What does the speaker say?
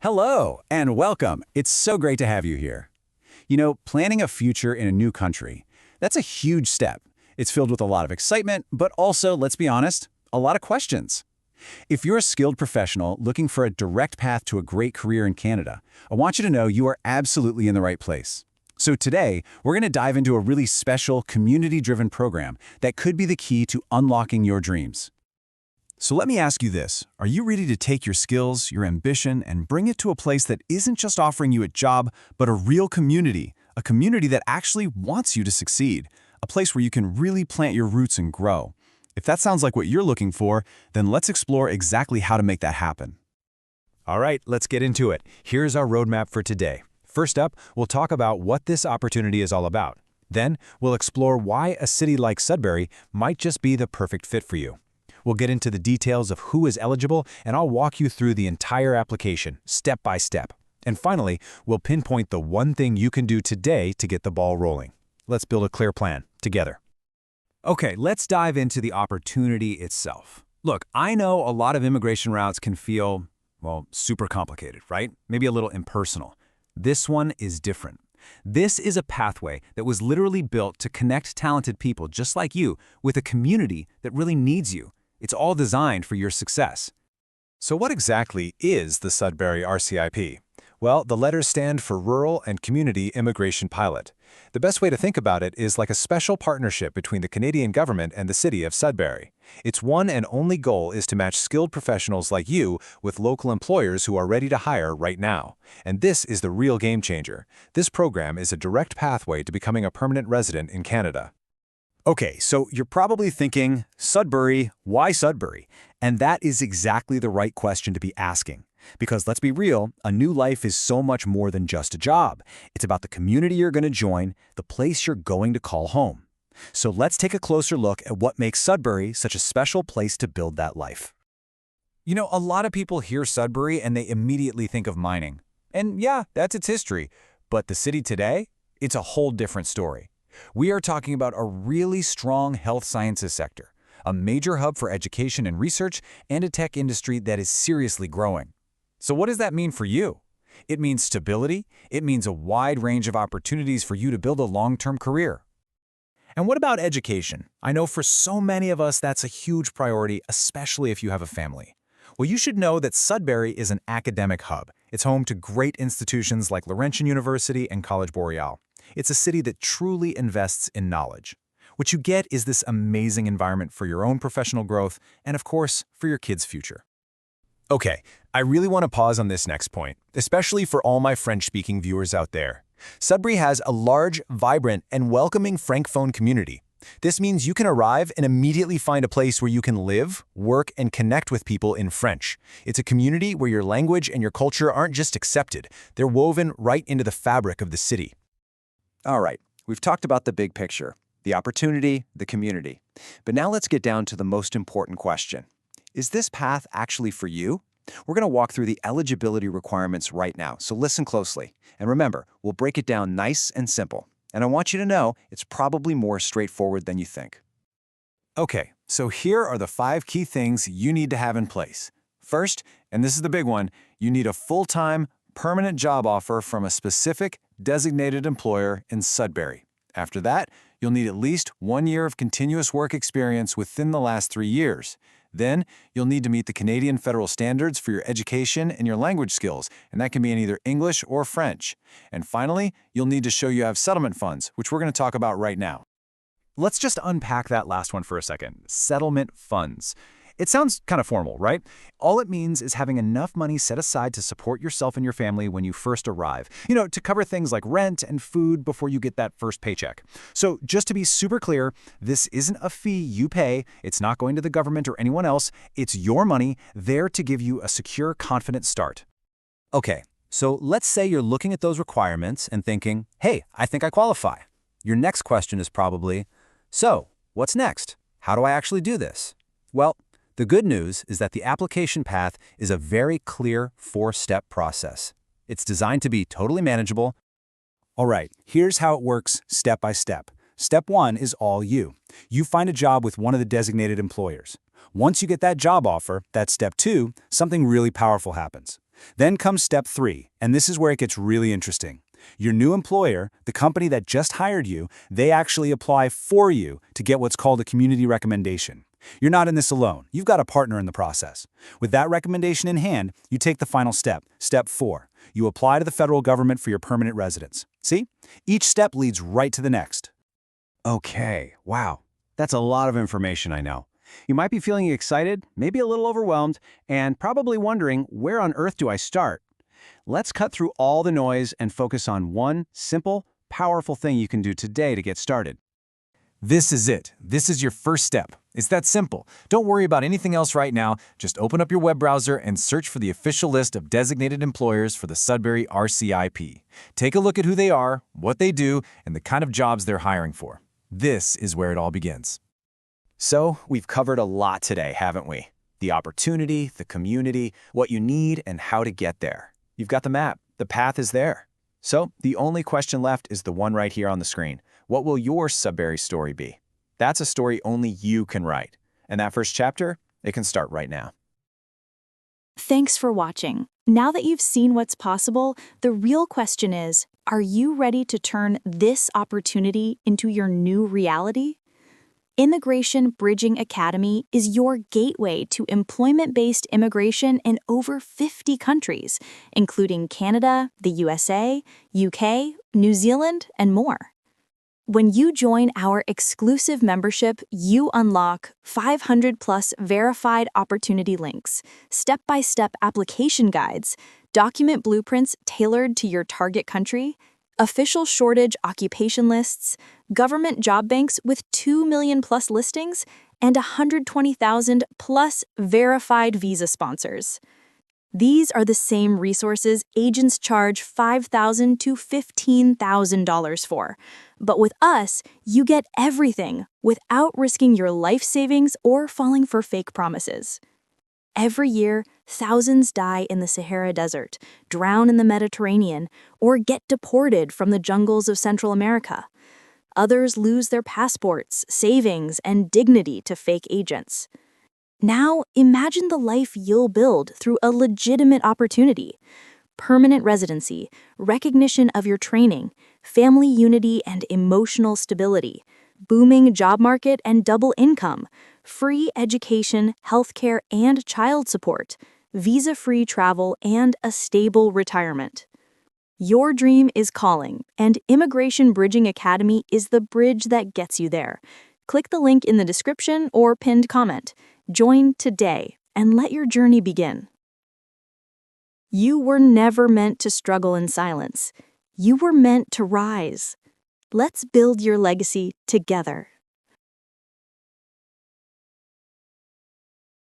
Hello and welcome. It's so great to have you here. You know, planning a future in a new country, that's a huge step. It's filled with a lot of excitement, but also, let's be honest, a lot of questions. If you're a skilled professional looking for a direct path to a great career in Canada, I want you to know you are absolutely in the right place. So today, we're going to dive into a really special, community-driven program that could be the key to unlocking your dreams. So let me ask you this. Are you ready to take your skills, your ambition, and bring it to a place that isn't just offering you a job, but a real community? A community that actually wants you to succeed. A place where you can really plant your roots and grow. If that sounds like what you're looking for, then let's explore exactly how to make that happen. All right, let's get into it. Here's our roadmap for today. First up, we'll talk about what this opportunity is all about. Then, we'll explore why a city like Sudbury might just be the perfect fit for you. We'll get into the details of who is eligible, and I'll walk you through the entire application, step by step. And finally, we'll pinpoint the one thing you can do today to get the ball rolling. Let's build a clear plan together. Okay, let's dive into the opportunity itself. Look, I know a lot of immigration routes can feel, well, super complicated, right? Maybe a little impersonal. This one is different. This is a pathway that was literally built to connect talented people just like you with a community that really needs you. It's all designed for your success. So what exactly is the Sudbury RCIP? Well, the letters stand for Rural and Community Immigration Pilot. The best way to think about it is like a special partnership between the Canadian government and the city of Sudbury. Its one and only goal is to match skilled professionals like you with local employers who are ready to hire right now. And this is the real game changer. This program is a direct pathway to becoming a permanent resident in Canada. Okay, so you're probably thinking, Sudbury, why Sudbury? And that is exactly the right question to be asking. Because let's be real, a new life is so much more than just a job. It's about the community you're going to join, the place you're going to call home. So let's take a closer look at what makes Sudbury such a special place to build that life. You know, a lot of people hear Sudbury and they immediately think of mining. And yeah, that's its history. But the city today, it's a whole different story. We are talking about a really strong health sciences sector, a major hub for education and research, and a tech industry that is seriously growing. So what does that mean for you? It means stability. It means a wide range of opportunities for you to build a long-term career. And what about education? I know for so many of us that's a huge priority, especially if you have a family. Well, you should know that Sudbury is an academic hub. It's home to great institutions like Laurentian University and College Boreal. It's a city that truly invests in knowledge. What you get is this amazing environment for your own professional growth and, of course, for your kids' future. Okay, I really want to pause on this next point, especially for all my French-speaking viewers out there. Sudbury has a large, vibrant, and welcoming Francophone community. This means you can arrive and immediately find a place where you can live, work, and connect with people in French. It's a community where your language and your culture aren't just accepted, they're woven right into the fabric of the city. All right, we've talked about the big picture, the opportunity, the community. But now let's get down to the most important question. Is this path actually for you? We're going to walk through the eligibility requirements right now, so listen closely. And remember, we'll break it down nice and simple. And I want you to know it's probably more straightforward than you think. Okay, so here are the 5 key things you need to have in place. First, and this is the big one, you need a full-time, permanent job offer from a specific, designated employer in Sudbury. After that, you'll need at least 1 year of continuous work experience within the last 3 years. Then, you'll need to meet the Canadian federal standards for your education and your language skills, and that can be in either English or French. And finally, you'll need to show you have settlement funds, which we're going to talk about right now. Let's just unpack that last one for a second. Settlement funds. It sounds kind of formal, right? All it means is having enough money set aside to support yourself and your family when you first arrive. You know, to cover things like rent and food before you get that first paycheck. So just to be super clear, this isn't a fee you pay. It's not going to the government or anyone else. It's your money there to give you a secure, confident start. Okay, so let's say you're looking at those requirements and thinking, hey, I think I qualify. Your next question is probably, so what's next? How do I actually do this? Well, the good news is that the application path is a very clear 4-step process. It's designed to be totally manageable. All right, here's how it works step by step. Step 1 is all you. You find a job with one of the designated employers. Once you get that job offer, that's step 2, something really powerful happens. Then comes step 3, and this is where it gets really interesting. Your new employer, the company that just hired you, they actually apply for you to get what's called a community recommendation. You're not in this alone. You've got a partner in the process. With that recommendation in hand, you take the final step, step 4. You apply to the federal government for your permanent residence. See? Each step leads right to the next. Okay, wow. That's a lot of information, I know. You might be feeling excited, maybe a little overwhelmed, and probably wondering, where on earth do I start? Let's cut through all the noise and focus on one simple, powerful thing you can do today to get started. This is it. This is your first step. It's that simple. Don't worry about anything else right now. Just open up your web browser and search for the official list of designated employers for the Sudbury RCIP. Take a look at who they are, what they do, and the kind of jobs they're hiring for. This is where it all begins. So, we've covered a lot today, haven't we? The opportunity, the community, what you need, and how to get there. You've got the map. The path is there. So, the only question left is the one right here on the screen. What will your Sudbury story be? That's a story only you can write. And that first chapter, it can start right now. Thanks for watching. Now that you've seen what's possible, the real question is, are you ready to turn this opportunity into your new reality? Immigration Bridging Academy is your gateway to employment-based immigration in over 50 countries, including Canada, the USA, UK, New Zealand, and more. When you join our exclusive membership, you unlock 500+ verified opportunity links, step-by-step application guides, document blueprints tailored to your target country, official shortage occupation lists, government job banks with 2 million+ listings, and 120,000+ verified visa sponsors. These are the same resources agents charge $5,000 to $15,000 for. But with us, you get everything without risking your life savings or falling for fake promises. Every year, thousands die in the Sahara Desert, drown in the Mediterranean, or get deported from the jungles of Central America. Others lose their passports, savings, and dignity to fake agents. Now, imagine the life you'll build through a legitimate opportunity. Permanent residency, recognition of your training, family unity and emotional stability, booming job market and double income, free education, healthcare and child support, visa-free travel, and a stable retirement. Your dream is calling, and Immigration Bridging Academy is the bridge that gets you there. Click the link in the description or pinned comment. Join today and let your journey begin. You were never meant to struggle in silence. You were meant to rise. Let's build your legacy together.